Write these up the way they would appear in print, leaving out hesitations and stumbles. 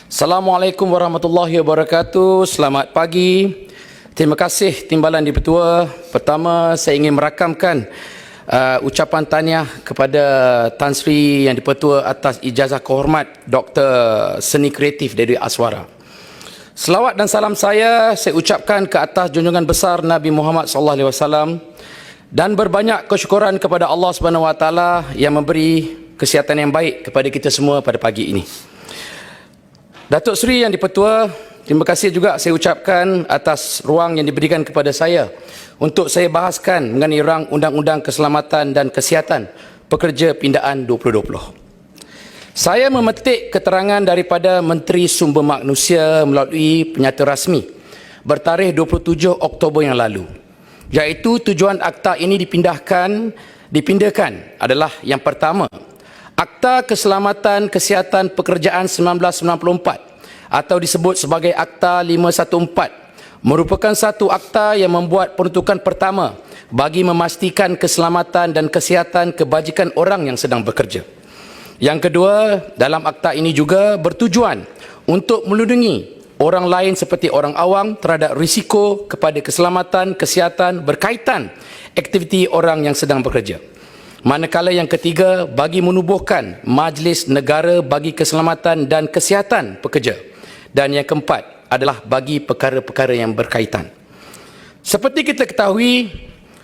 Assalamualaikum warahmatullahi wabarakatuh. Selamat pagi. Terima kasih Timbalan Di-Pertua. Pertama, saya ingin merakamkan ucapan tahniah kepada Tan Sri Yang Di-Pertua atas ijazah kehormat Dr. Seni Kreatif dari Aswara. Selawat dan salam saya ucapkan ke atas junjungan besar Nabi Muhammad SAW dan berbanyak kesyukuran kepada Allah SWT yang memberi kesihatan yang baik kepada kita semua pada pagi ini. Datuk Seri Yang Di-Pertua, terima kasih juga saya ucapkan atas ruang yang diberikan kepada saya untuk saya bahaskan mengenai rang Undang-Undang Keselamatan dan Kesihatan Pekerja Pindaan 2020. Saya memetik keterangan daripada Menteri Sumber Manusia melalui penyata rasmi bertarikh 27 Oktober yang lalu, iaitu tujuan akta ini dipindahkan adalah yang pertama, Akta Keselamatan Kesihatan Pekerjaan 1994 atau disebut sebagai Akta 514 merupakan satu akta yang membuat peruntukan pertama bagi memastikan keselamatan dan kesihatan kebajikan orang yang sedang bekerja. Yang kedua, dalam akta ini juga bertujuan untuk melindungi orang lain seperti orang awam terhadap risiko kepada keselamatan kesihatan berkaitan aktiviti orang yang sedang bekerja. Manakala yang ketiga, bagi menubuhkan Majlis Negara bagi Keselamatan dan Kesihatan Pekerja. Dan yang keempat adalah bagi perkara-perkara yang berkaitan. Seperti kita ketahui,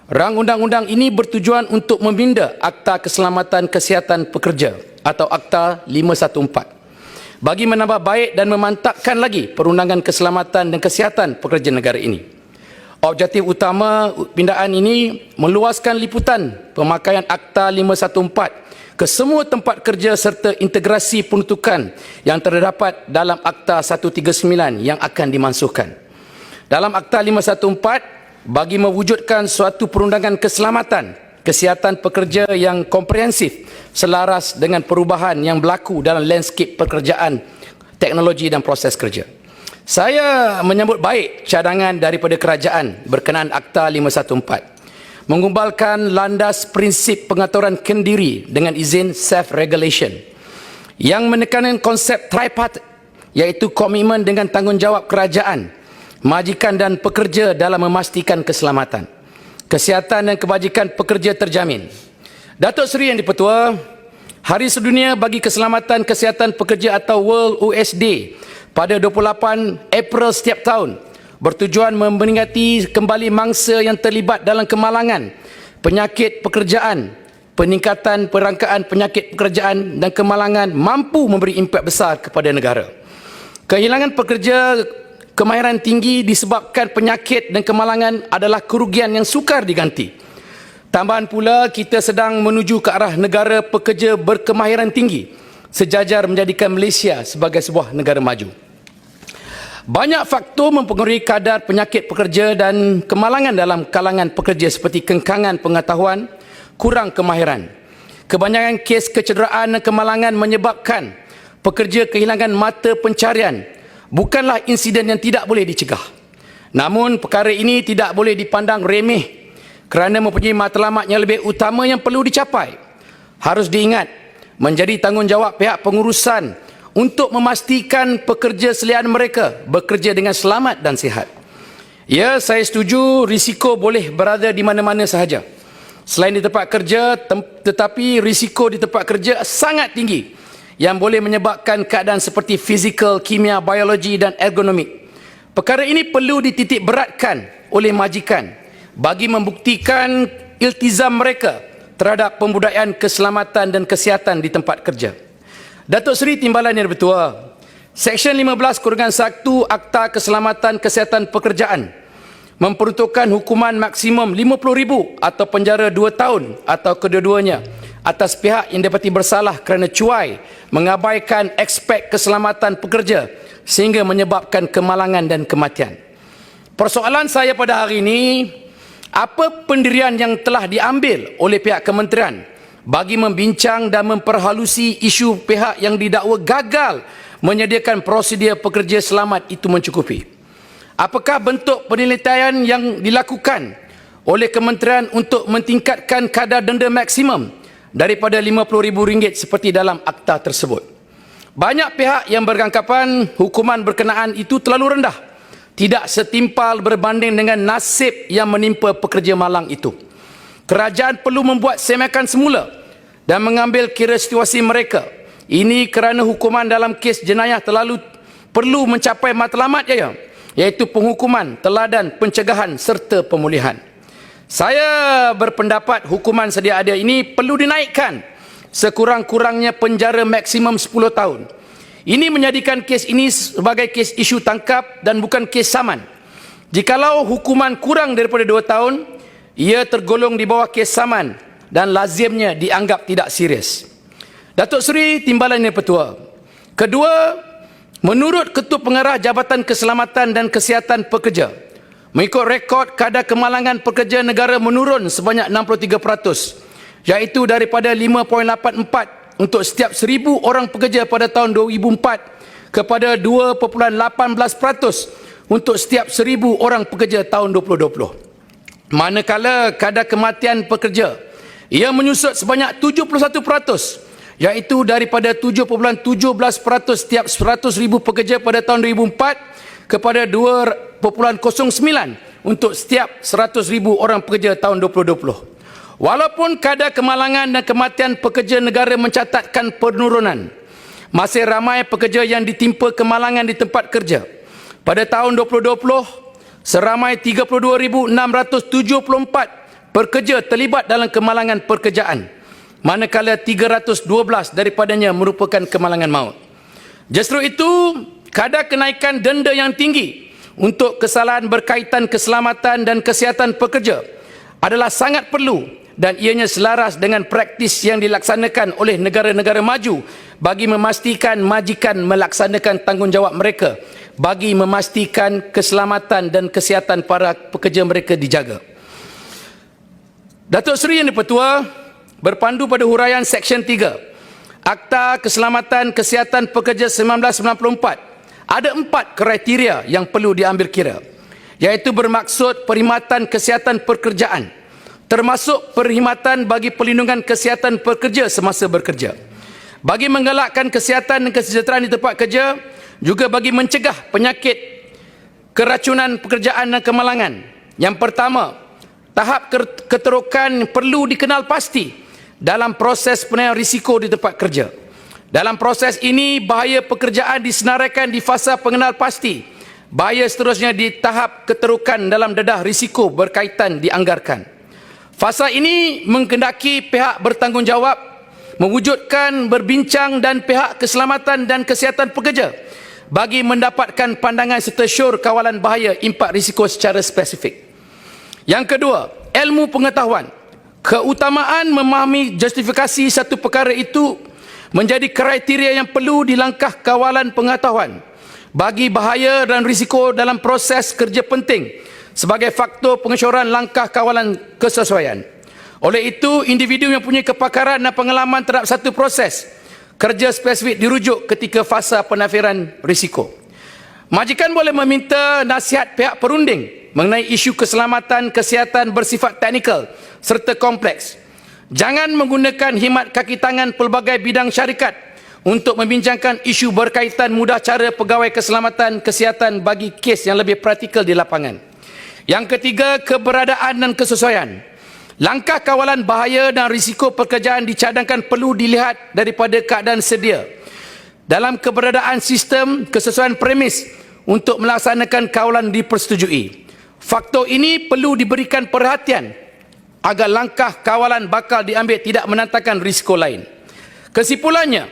rang undang-undang ini bertujuan untuk meminda Akta Keselamatan Kesihatan Pekerja atau Akta 514 bagi menambah baik dan memantapkan lagi perundangan keselamatan dan kesihatan pekerja negara ini. Objektif utama pindaan ini meluaskan liputan pemakaian Akta 514 ke semua tempat kerja serta integrasi peruntukan yang terdapat dalam Akta 139 yang akan dimansuhkan. Dalam Akta 514, bagi mewujudkan suatu perundangan keselamatan, kesihatan pekerja yang komprehensif selaras dengan perubahan yang berlaku dalam landscape pekerjaan, teknologi dan proses kerja. Saya menyambut baik cadangan daripada kerajaan berkenaan Akta 514 menggumbalkan landas prinsip pengaturan kendiri dengan izin self-regulation yang menekankan konsep tripartite, iaitu komitmen dengan tanggungjawab kerajaan, majikan dan pekerja dalam memastikan keselamatan, kesihatan dan kebajikan pekerja terjamin. Datuk Seri Yang Di-Pertua, Hari Sedunia bagi Keselamatan Kesihatan Pekerja atau World OS Day pada 28 April setiap tahun bertujuan memperingati kembali mangsa yang terlibat dalam kemalangan, penyakit pekerjaan, peningkatan perangkaan penyakit pekerjaan dan kemalangan mampu memberi impak besar kepada negara. Kehilangan pekerja kemahiran tinggi disebabkan penyakit dan kemalangan adalah kerugian yang sukar diganti. Tambahan pula, kita sedang menuju ke arah negara pekerja berkemahiran tinggi sejajar menjadikan Malaysia sebagai sebuah negara maju. Banyak faktor mempengaruhi kadar penyakit pekerja dan kemalangan dalam kalangan pekerja seperti kengkangan pengetahuan, kurang kemahiran. Kebanyakan kes kecederaan dan kemalangan menyebabkan pekerja kehilangan mata pencarian. Bukanlah insiden yang tidak boleh dicegah. Namun perkara ini tidak boleh dipandang remeh kerana mempunyai matlamat yang lebih utama yang perlu dicapai. Harus diingat, menjadi tanggungjawab pihak pengurusan untuk memastikan pekerja selian mereka bekerja dengan selamat dan sihat. Ya, saya setuju risiko boleh berada di mana-mana sahaja selain di tempat kerja, tetapi risiko di tempat kerja sangat tinggi yang boleh menyebabkan keadaan seperti fizikal, kimia, biologi dan ergonomik. Perkara ini perlu dititik beratkan oleh majikan bagi membuktikan iltizam mereka terhadap pembudayaan keselamatan dan kesihatan di tempat kerja. Datuk Seri Timbalan Yang Di-Pertua, Seksyen 15/1 Akta Keselamatan Kesihatan Pekerjaan memperuntukkan hukuman maksimum RM50,000 atau penjara 2 tahun atau kedua-duanya atas pihak yang didapati bersalah kerana cuai mengabaikan aspek keselamatan pekerja sehingga menyebabkan kemalangan dan kematian. Persoalan saya pada hari ini, apa pendirian yang telah diambil oleh pihak kementerian bagi membincang dan memperhalusi isu pihak yang didakwa gagal menyediakan prosedur pekerja selamat itu mencukupi? Apakah bentuk penilaian yang dilakukan oleh kementerian untuk mentingkatkan kadar denda maksimum daripada RM50,000 seperti dalam akta tersebut? Banyak pihak yang beranggapan hukuman berkenaan itu terlalu rendah, tidak setimpal berbanding dengan nasib yang menimpa pekerja malang itu. Kerajaan perlu membuat semakan semula dan mengambil kira situasi mereka. Ini kerana hukuman dalam kes jenayah terlalu perlu mencapai matlamat iaitu penghukuman, teladan, pencegahan serta pemulihan. Saya berpendapat hukuman sedia ada ini perlu dinaikkan sekurang-kurangnya penjara maksimum 10 tahun. Ini menjadikan kes ini sebagai kes isu tangkap dan bukan kes saman. Jikalau hukuman kurang daripada 2 tahun, ia tergolong di bawah kes saman dan lazimnya dianggap tidak serius. Datuk Seri Timbalan Yang Pertua. Kedua, menurut Ketua Pengarah Jabatan Keselamatan dan Kesihatan Pekerja, mengikut rekod kadar kemalangan pekerja negara menurun sebanyak 63%, iaitu daripada 5.84 untuk setiap 1,000 orang pekerja pada tahun 2004 kepada 2.18% untuk setiap 1,000 orang pekerja tahun 2020. Manakala kadar kematian pekerja ia menyusut sebanyak 71%, iaitu daripada 7.17% setiap 100,000 pekerja pada tahun 2004 kepada 2.09 untuk setiap 100,000 orang pekerja tahun 2020. Walaupun kadar kemalangan dan kematian pekerja negara mencatatkan penurunan, masih ramai pekerja yang ditimpa kemalangan di tempat kerja. Pada tahun 2020, seramai 32,674 pekerja terlibat dalam kemalangan pekerjaan, manakala 312 daripadanya merupakan kemalangan maut. Justru itu, kadar kenaikan denda yang tinggi untuk kesalahan berkaitan keselamatan dan kesihatan pekerja adalah sangat perlu dan ianya selaras dengan praktis yang dilaksanakan oleh negara-negara maju bagi memastikan majikan melaksanakan tanggungjawab mereka bagi memastikan keselamatan dan kesihatan para pekerja mereka dijaga. Datuk Seri Yang Di-Pertua berpandu pada huraian Seksyen 3 Akta Keselamatan Kesihatan Pekerja 1994, ada 4 kriteria yang perlu diambil kira, iaitu bermaksud perkhidmatan kesihatan pekerjaan, termasuk perkhidmatan bagi perlindungan kesihatan pekerja semasa bekerja, bagi menggalakkan kesihatan dan kesejahteraan di tempat kerja, juga bagi mencegah penyakit, keracunan pekerjaan dan kemalangan. Yang pertama, tahap keterokan perlu dikenal pasti dalam proses penilaian risiko di tempat kerja. Dalam proses ini, bahaya pekerjaan disenaraikan di fasa pengenal pasti. Bahaya seterusnya di tahap keterokan dalam dedah risiko berkaitan dianggarkan. Fasa ini menghendaki pihak bertanggungjawab mewujudkan berbincang dan pihak keselamatan dan kesihatan pekerja bagi mendapatkan pandangan serta syur kawalan bahaya impak risiko secara spesifik. Yang kedua, ilmu pengetahuan. Keutamaan memahami justifikasi satu perkara itu menjadi kriteria yang perlu dilangkah kawalan pengetahuan bagi bahaya dan risiko dalam proses kerja penting sebagai faktor pengesyoran langkah kawalan kesesuaian. Oleh itu, individu yang punya kepakaran dan pengalaman terhadap satu proses kerja spesifik dirujuk ketika fasa penafiran risiko. Majikan boleh meminta nasihat pihak perunding mengenai isu keselamatan kesihatan bersifat teknikal serta kompleks. Jangan menggunakan khidmat kaki tangan pelbagai bidang syarikat untuk membincangkan isu berkaitan mudah cara pegawai keselamatan kesihatan bagi kes yang lebih praktikal di lapangan. Yang ketiga, keberadaan dan kesesuaian. Langkah kawalan bahaya dan risiko pekerjaan dicadangkan perlu dilihat daripada keadaan sedia dalam keberadaan sistem kesesuaian premis untuk melaksanakan kawalan dipersetujui. Faktor ini perlu diberikan perhatian agar langkah kawalan bakal diambil tidak menantangkan risiko lain. Kesimpulannya,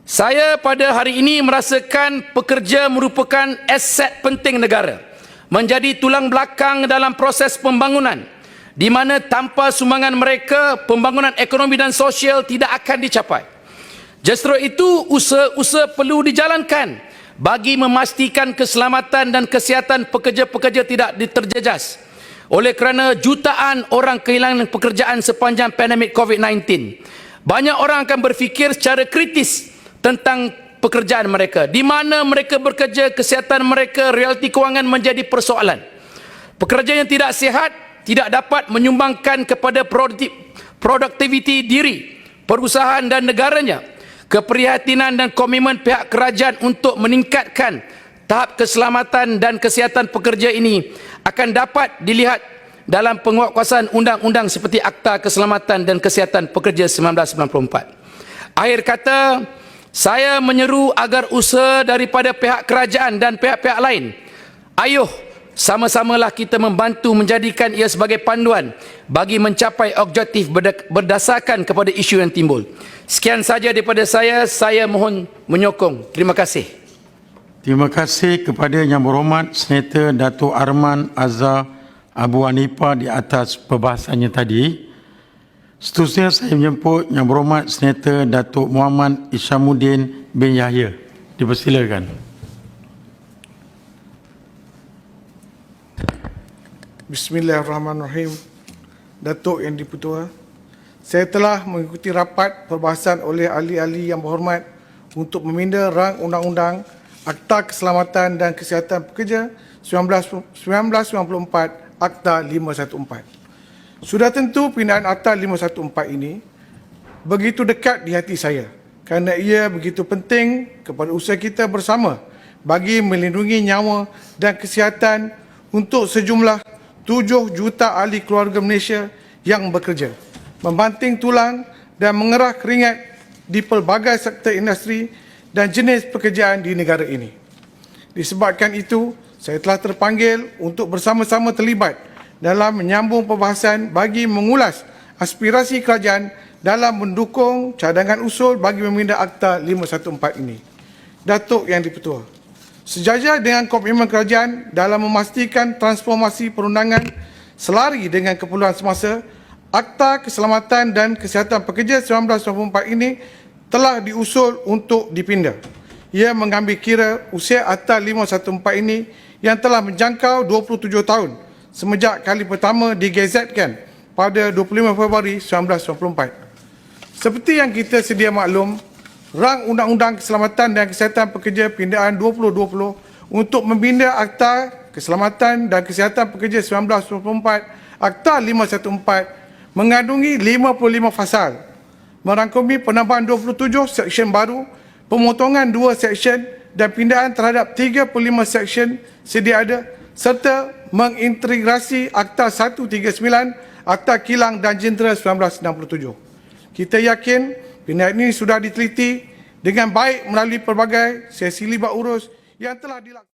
saya pada hari ini merasakan pekerja merupakan aset penting negara, menjadi tulang belakang dalam proses pembangunan, di mana tanpa sumbangan mereka, pembangunan ekonomi dan sosial tidak akan dicapai. Justru itu, usaha-usaha perlu dijalankan bagi memastikan keselamatan dan kesihatan pekerja-pekerja tidak diterjejas. Oleh kerana jutaan orang kehilangan pekerjaan sepanjang pandemik COVID-19, banyak orang akan berfikir secara kritis tentang pekerjaan mereka. Di mana mereka bekerja, kesihatan mereka, realiti kewangan menjadi persoalan. Pekerja yang tidak sihat tidak dapat menyumbangkan kepada produktiviti diri, perusahaan dan negaranya. keprihatinan dan komitmen pihak kerajaan untuk meningkatkan tahap keselamatan dan kesihatan pekerja ini akan dapat dilihat dalam penguatkuasaan undang-undang seperti Akta Keselamatan dan Kesihatan Pekerja 1994. Akhir kata, saya menyeru agar usaha daripada pihak kerajaan dan pihak-pihak lain, ayuh sama-samalah kita membantu menjadikan ia sebagai panduan bagi mencapai objektif berdasarkan kepada isu yang timbul. Sekian saja daripada saya mohon menyokong. Terima kasih. Terima kasih kepada Yang Berhormat Senator Dato' Arman Azhar Abu Hanifah di atas perbahasannya tadi. Seterusnya saya menjemput Yang Berhormat Senator Dato' Muhammad Ishamuddin bin Yahya. Dipersilakan. Bismillahirrahmanirrahim. Datuk Yang Dipertua, saya telah mengikuti rapat perbahasan oleh ahli-ahli yang berhormat untuk meminda rang undang-undang Akta Keselamatan dan Kesihatan Pekerja 1994, Akta 514. Sudah tentu pindaan Akta 514 ini begitu dekat di hati saya kerana ia begitu penting kepada usaha kita bersama bagi melindungi nyawa dan kesihatan untuk sejumlah 7 juta ahli keluarga Malaysia yang bekerja, membanting tulang dan mengerah keringat di pelbagai sektor industri dan jenis pekerjaan di negara ini. Disebabkan itu, saya telah terpanggil untuk bersama-sama terlibat dalam menyambung perbahasan bagi mengulas aspirasi kerajaan dalam mendukung cadangan usul bagi meminda Akta 514 ini. Datuk Yang Dipertua, sejajar dengan komitmen kerajaan dalam memastikan transformasi perundangan selari dengan keperluan semasa, Akta Keselamatan dan Kesihatan Pekerja 1994 ini telah diusul untuk dipinda. Ia mengambil kira usia Akta 514 ini yang telah menjangkau 27 tahun semenjak kali pertama digazetkan pada 25 Februari 1994. Seperti yang kita sedia maklum, rang Undang-Undang Keselamatan dan Kesihatan Pekerja Pindaan 2020 untuk membina Akta Keselamatan dan Kesihatan Pekerja 1994, Akta 514, mengandungi 55 fasal, merangkumi penambahan 27 seksyen baru, pemotongan 2 seksyen dan pindaan terhadap 35 seksyen sedia ada, serta mengintegrasi Akta 139, Akta Kilang dan Jentera 1967. Kita yakin pindaan ini sudah diteliti dengan baik melalui pelbagai sesi libat urus yang telah dilakukan.